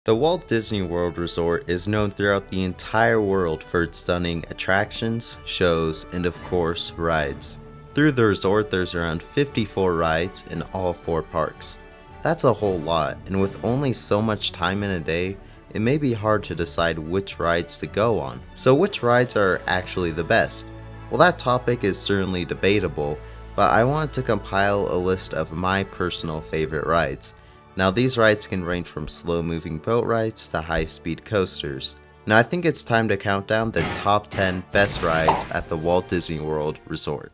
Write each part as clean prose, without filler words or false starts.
The Walt Disney World Resort is known throughout the entire world for its stunning attractions, shows, and of course, rides. Through the resort, there's around 54 rides in all 4 parks. That's a whole lot, and with only so much time in a day, it may be hard to decide which rides to go on. So which rides are actually the best? Well, that topic is certainly debatable, but I wanted to compile a list of my personal favorite rides. Now these rides can range from slow-moving boat rides to high-speed coasters. Now I think it's time to count down the top 10 best rides at the Walt Disney World Resort.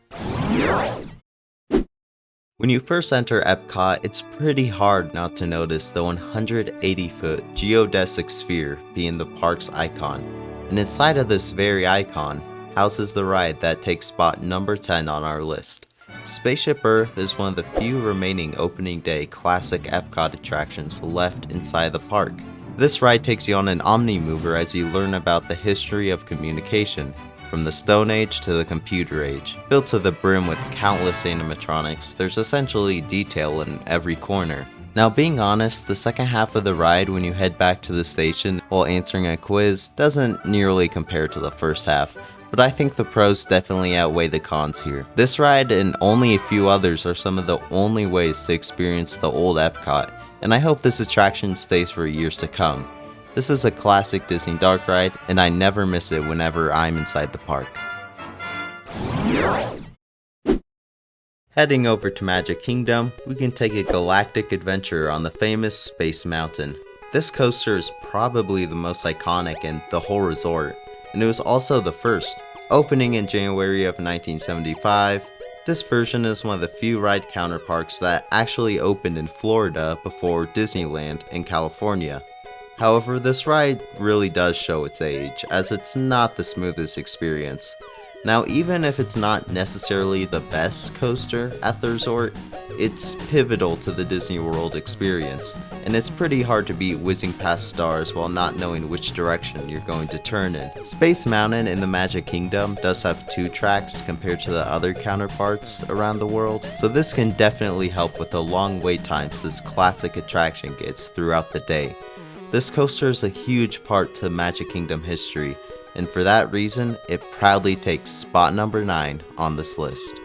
When you first enter Epcot, it's pretty hard not to notice the 180-foot geodesic sphere being the park's icon. And inside of this very icon houses the ride that takes spot number 10 on our list. Spaceship Earth is one of the few remaining opening day classic Epcot attractions left inside the park. This ride takes you on an Omni-Mover as you learn about the history of communication, from the Stone Age to the Computer Age. Filled to the brim with countless animatronics, there's essentially detail in every corner. Now being honest, the second half of the ride when you head back to the station while answering a quiz doesn't nearly compare to the first half, but I think the pros definitely outweigh the cons here. This ride and only a few others are some of the only ways to experience the old Epcot, and I hope this attraction stays for years to come. This is a classic Disney dark ride, and I never miss it whenever I'm inside the park. Heading over to Magic Kingdom, we can take a galactic adventure on the famous Space Mountain. This coaster is probably the most iconic in the whole resort, and it was also the first. Opening in January of 1975, this version is one of the few ride counterparks that actually opened in Florida before Disneyland in California. However, this ride really does show its age, as it's not the smoothest experience. Now, even if it's not necessarily the best coaster at the resort, it's pivotal to the Disney World experience, and it's pretty hard to beat whizzing past stars while not knowing which direction you're going to turn in. Space Mountain in the Magic Kingdom does have 2 tracks compared to the other counterparts around the world, so this can definitely help with the long wait times this classic attraction gets throughout the day. This coaster is a huge part to Magic Kingdom history, and for that reason, it proudly takes spot number 9 on this list.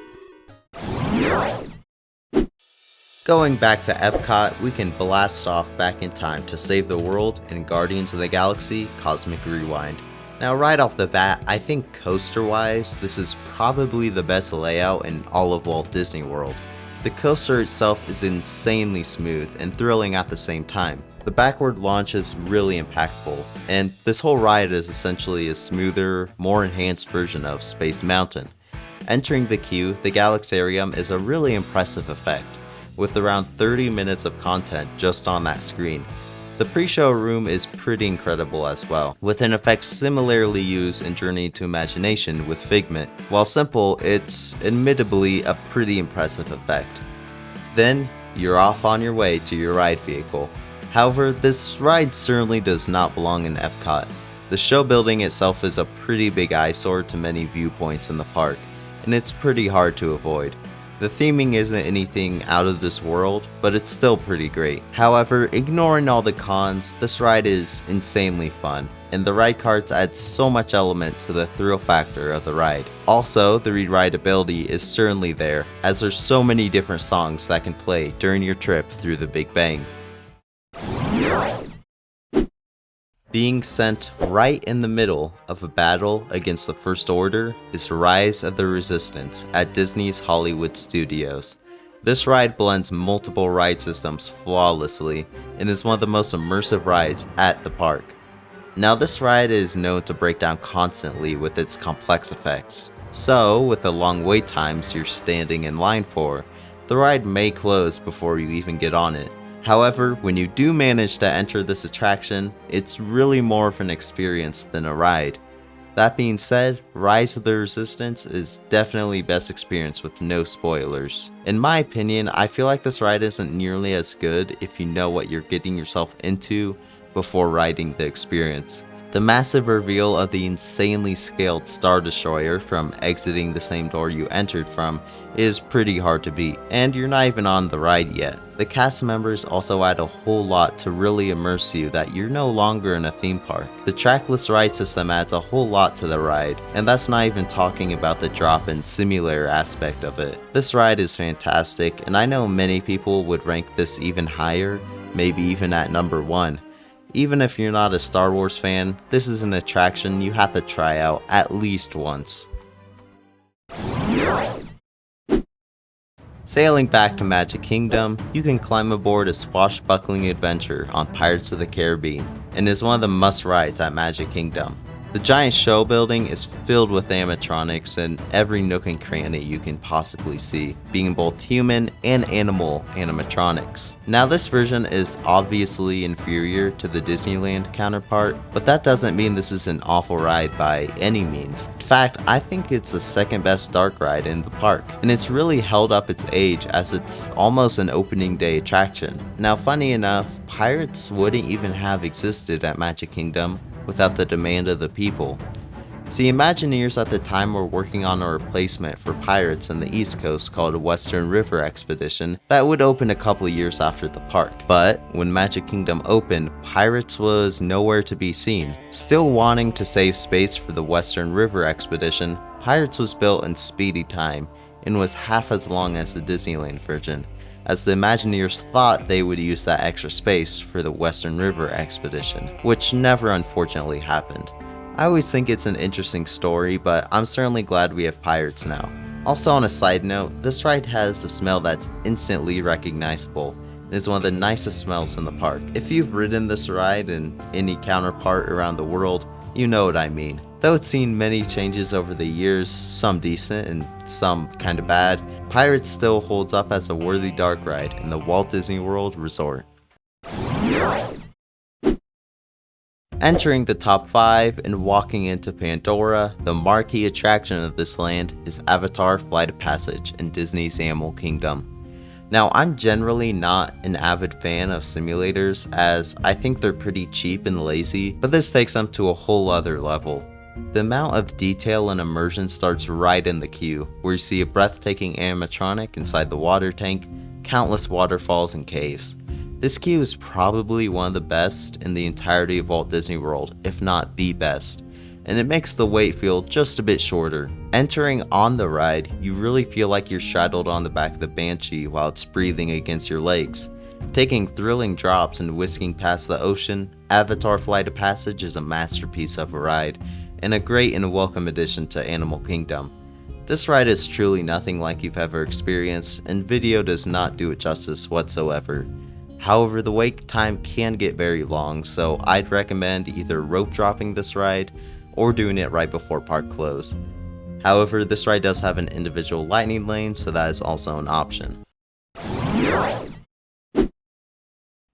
Going back to Epcot, we can blast off back in time to save the world in Guardians of the Galaxy Cosmic Rewind. Now right off the bat, I think coaster-wise, this is probably the best layout in all of Walt Disney World. The coaster itself is insanely smooth and thrilling at the same time. The backward launch is really impactful, and this whole ride is essentially a smoother, more enhanced version of Space Mountain. Entering the queue, the Galaxarium is a really impressive effect, with around 30 minutes of content just on that screen. The pre-show room is pretty incredible as well, with an effect similarly used in Journey to Imagination with Figment. While simple, it's admittedly a pretty impressive effect. Then, you're off on your way to your ride vehicle. However, this ride certainly does not belong in Epcot. The show building itself is a pretty big eyesore to many viewpoints in the park, and it's pretty hard to avoid. The theming isn't anything out of this world, but it's still pretty great. However, ignoring all the cons, this ride is insanely fun, and the ride carts add so much element to the thrill factor of the ride. Also, the rewritability is certainly there, as there's so many different songs that can play during your trip through the Big Bang. Being sent right in the middle of a battle against the First Order is Rise of the Resistance at Disney's Hollywood Studios. This ride blends multiple ride systems flawlessly and is one of the most immersive rides at the park. Now this ride is known to break down constantly with its complex effects. So, with the long wait times you're standing in line for, the ride may close before you even get on it. However, when you do manage to enter this attraction, it's really more of an experience than a ride. That being said, Rise of the Resistance is definitely best experienced with no spoilers. In my opinion, I feel like this ride isn't nearly as good if you know what you're getting yourself into before riding the experience. The massive reveal of the insanely scaled Star Destroyer from exiting the same door you entered from is pretty hard to beat, and you're not even on the ride yet. The cast members also add a whole lot to really immerse you that you're no longer in a theme park. The trackless ride system adds a whole lot to the ride, and that's not even talking about the drop-in simulator aspect of it. This ride is fantastic, and I know many people would rank this even higher, maybe even at number 1. Even if you're not a Star Wars fan, this is an attraction you have to try out at least once. Sailing back to Magic Kingdom, you can climb aboard a swashbuckling adventure on Pirates of the Caribbean, and is one of the must-rides at Magic Kingdom. The giant show building is filled with animatronics in every nook and cranny you can possibly see, being both human and animal animatronics. Now this version is obviously inferior to the Disneyland counterpart, but that doesn't mean this is an awful ride by any means. In fact, I think it's the second best dark ride in the park, and it's really held up its age as it's almost an opening day attraction. Now funny enough, Pirates wouldn't even have existed at Magic Kingdom without the demand of the people. See, Imagineers at the time were working on a replacement for Pirates in the East Coast called a Western River Expedition that would open a couple years after the park. But when Magic Kingdom opened, Pirates was nowhere to be seen. Still wanting to save space for the Western River Expedition, Pirates was built in speedy time and was half as long as the Disneyland version, as the Imagineers thought they would use that extra space for the Western River Expedition, which never unfortunately happened. I always think it's an interesting story, but I'm certainly glad we have Pirates now. Also on a side note, this ride has a smell that's instantly recognizable, and is one of the nicest smells in the park. If you've ridden this ride in any counterpart around the world, you know what I mean. Though it's seen many changes over the years, some decent and some kinda bad, Pirates still holds up as a worthy dark ride in the Walt Disney World Resort. Entering the top 5 and walking into Pandora, the marquee attraction of this land is Avatar Flight of Passage in Disney's Animal Kingdom. Now, I'm generally not an avid fan of simulators as I think they're pretty cheap and lazy, but this takes them to a whole other level. The amount of detail and immersion starts right in the queue, where you see a breathtaking animatronic inside the water tank, countless waterfalls and caves. This queue is probably one of the best in the entirety of Walt Disney World, if not the best, and it makes the wait feel just a bit shorter. Entering on the ride, you really feel like you're straddled on the back of the Banshee while it's breathing against your legs. Taking thrilling drops and whisking past the ocean, Avatar Flight of Passage is a masterpiece of a ride, and a great and welcome addition to Animal Kingdom. This ride is truly nothing like you've ever experienced, and video does not do it justice whatsoever. However, the wait time can get very long, so I'd recommend either rope dropping this ride or doing it right before park close. However, this ride does have an individual lightning lane, so that is also an option.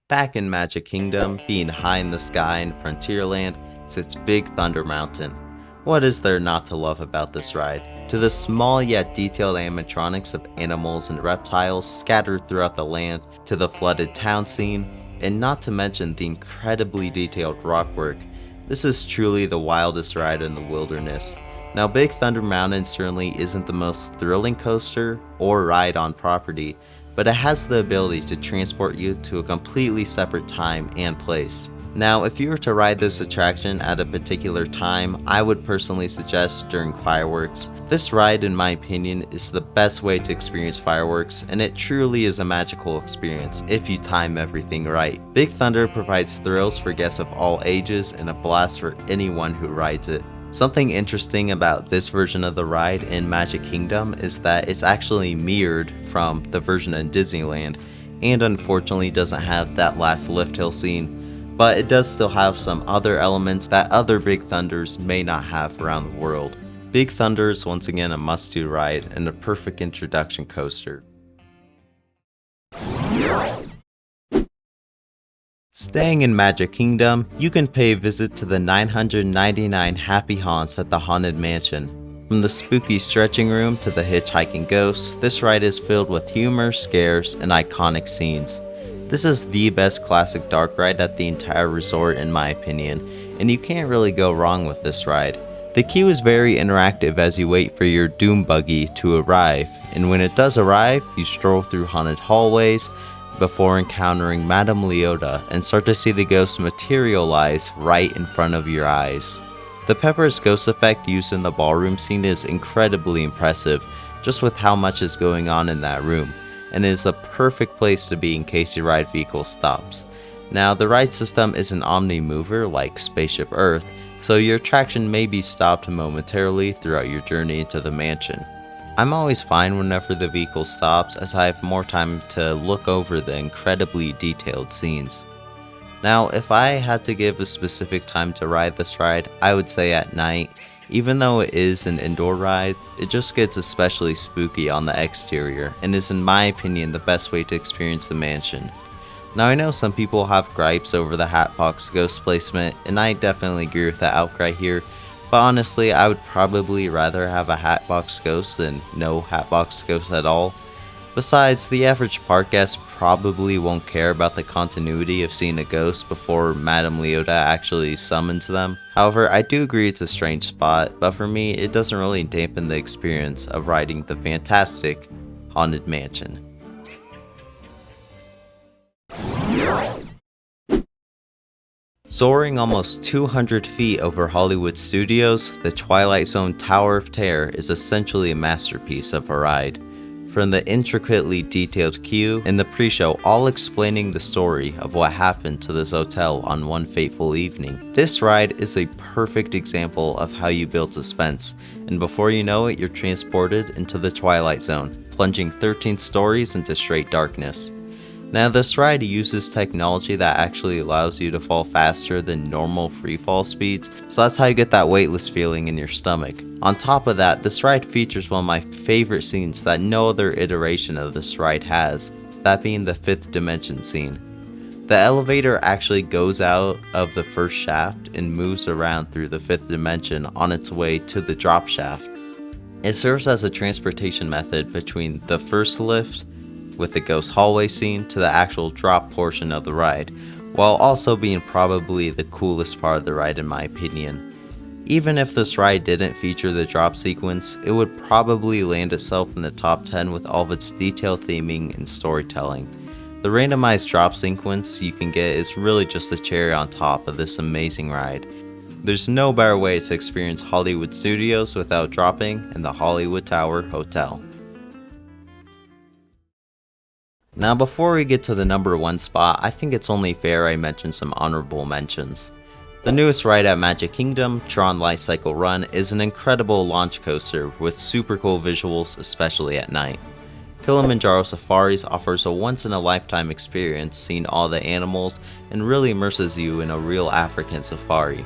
Back in Magic Kingdom, being high in the sky in Frontierland, sits Big Thunder Mountain. What is there not to love about this ride? To the small yet detailed animatronics of animals and reptiles scattered throughout the land, to the flooded town scene, and not to mention the incredibly detailed rockwork, this is truly the wildest ride in the wilderness. Now, Big Thunder Mountain certainly isn't the most thrilling coaster or ride on property, but it has the ability to transport you to a completely separate time and place. Now, if you were to ride this attraction at a particular time, I would personally suggest during fireworks. This ride, in my opinion, is the best way to experience fireworks, and it truly is a magical experience if you time everything right. Big Thunder provides thrills for guests of all ages and a blast for anyone who rides it. Something interesting about this version of the ride in Magic Kingdom is that it's actually mirrored from the version in Disneyland, and unfortunately doesn't have that last lift hill scene, but it does still have some other elements that other Big Thunders may not have around the world. Big Thunder is once again a must-do ride and a perfect introduction coaster. Staying in Magic Kingdom, you can pay a visit to the 999 happy haunts at the Haunted Mansion. From the spooky stretching room to the hitchhiking ghosts, this ride is filled with humor, scares, and iconic scenes. This is the best classic dark ride at the entire resort in my opinion, and you can't really go wrong with this ride. The queue is very interactive as you wait for your doom buggy to arrive, and when it does arrive, you stroll through haunted hallways before encountering Madame Leota and start to see the ghosts materialize right in front of your eyes. The Pepper's ghost effect used in the ballroom scene is incredibly impressive, just with how much is going on in that room, and it is a perfect place to be in case your ride vehicle stops. Now, the ride system is an omni-mover like Spaceship Earth, so your attraction may be stopped momentarily throughout your journey into the mansion. I'm always fine whenever the vehicle stops, as I have more time to look over the incredibly detailed scenes. Now, if I had to give a specific time to ride this ride, I would say at night. Even though it is an indoor ride, it just gets especially spooky on the exterior, and is in my opinion the best way to experience the mansion. Now, I know some people have gripes over the Hatbox Ghost placement, and I definitely agree with that outright here, but honestly, I would probably rather have a Hatbox Ghost than no Hatbox Ghost at all. Besides, the average park guest probably won't care about the continuity of seeing a ghost before Madame Leota actually summons them. However, I do agree it's a strange spot, but for me, it doesn't really dampen the experience of riding the fantastic Haunted Mansion. Soaring almost 200 feet over Hollywood studios, the Twilight Zone Tower of Terror is essentially a masterpiece of a ride. From the intricately detailed queue and the pre-show all explaining the story of what happened to this hotel on one fateful evening, this ride is a perfect example of how you build suspense, and before you know it, you're transported into the Twilight Zone, plunging 13 stories into straight darkness. Now, this ride uses technology that actually allows you to fall faster than normal freefall speeds, so that's how you get that weightless feeling in your stomach. On top of that, this ride features one of my favorite scenes that no other iteration of this ride has, that being the fifth dimension scene. The elevator actually goes out of the first shaft and moves around through the fifth dimension on its way to the drop shaft. It serves as a transportation method between the first lift with the ghost hallway scene to the actual drop portion of the ride, while also being probably the coolest part of the ride in my opinion. Even if this ride didn't feature the drop sequence, it would probably land itself in the top 10 with all of its detailed theming and storytelling. The randomized drop sequence you can get is really just the cherry on top of this amazing ride. There's no better way to experience Hollywood Studios without dropping in the Hollywood Tower Hotel. Now, before we get to the number 1 spot, I think it's only fair I mention some honorable mentions. The newest ride at Magic Kingdom, Tron Light Cycle Run, is an incredible launch coaster with super cool visuals, especially at night. Kilimanjaro Safaris offers a once-in-a-lifetime experience seeing all the animals and really immerses you in a real African safari.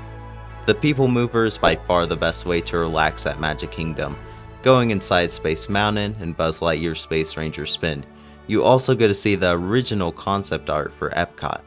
The People Mover is by far the best way to relax at Magic Kingdom, going inside Space Mountain and Buzz Lightyear Space Ranger Spin. You also get to see the original concept art for Epcot.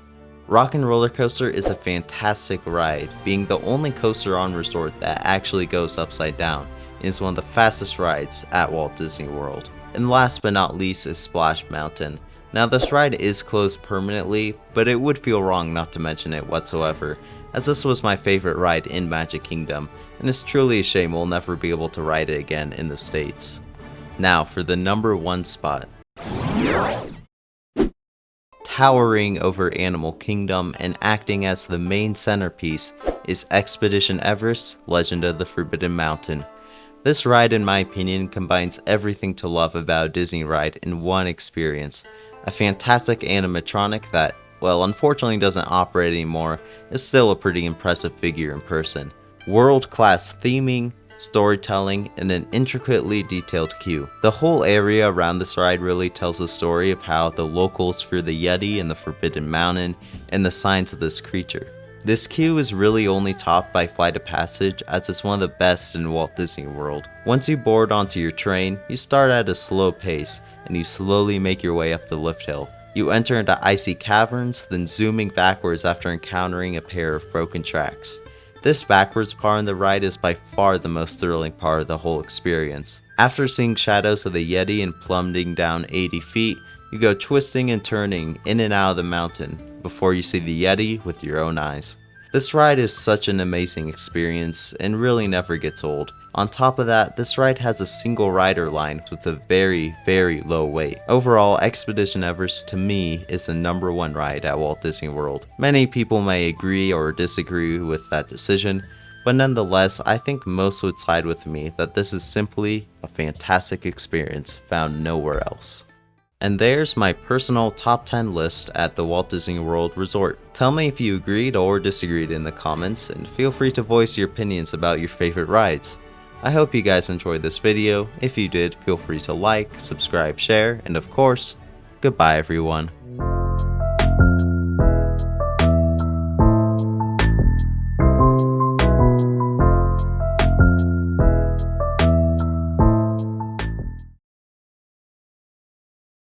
Rock and Roller Coaster is a fantastic ride, being the only coaster on resort that actually goes upside down, and is one of the fastest rides at Walt Disney World. And last but not least is Splash Mountain. Now, this ride is closed permanently, but it would feel wrong not to mention it whatsoever, as this was my favorite ride in Magic Kingdom, and it's truly a shame we'll never be able to ride it again in the States. Now for the number 1 spot. Towering over Animal Kingdom and acting as the main centerpiece is Expedition Everest: Legend of the Forbidden Mountain. This ride, in my opinion, combines everything to love about a Disney ride in one experience. A fantastic animatronic that, well, unfortunately doesn't operate anymore, is still a pretty impressive figure in person. World-class theming, storytelling, and an intricately detailed queue. The whole area around this ride really tells the story of how the locals fear the Yeti and the Forbidden Mountain and the signs of this creature. This queue is really only topped by Flight of Passage, as it's one of the best in Walt Disney World. Once you board onto your train, you start at a slow pace, and you slowly make your way up the lift hill. You enter into icy caverns, then zooming backwards after encountering a pair of broken tracks. This backwards part in the ride is by far the most thrilling part of the whole experience. After seeing shadows of the Yeti and plummeting down 80 feet, You go twisting and turning in and out of the mountain before you see the Yeti with your own eyes. This ride is such an amazing experience and really never gets old. On top of that, this ride has a single rider line with a very, very low wait. Overall, Expedition Everest to me is the #1 ride at Walt Disney World. Many people may agree or disagree with that decision, but nonetheless, I think most would side with me that this is simply a fantastic experience found nowhere else. And there's my personal top 10 list at the Walt Disney World Resort. Tell me if you agreed or disagreed in the comments, and feel free to voice your opinions about your favorite rides. I hope you guys enjoyed this video. If you did, feel free to like, subscribe, share, and of course, goodbye everyone.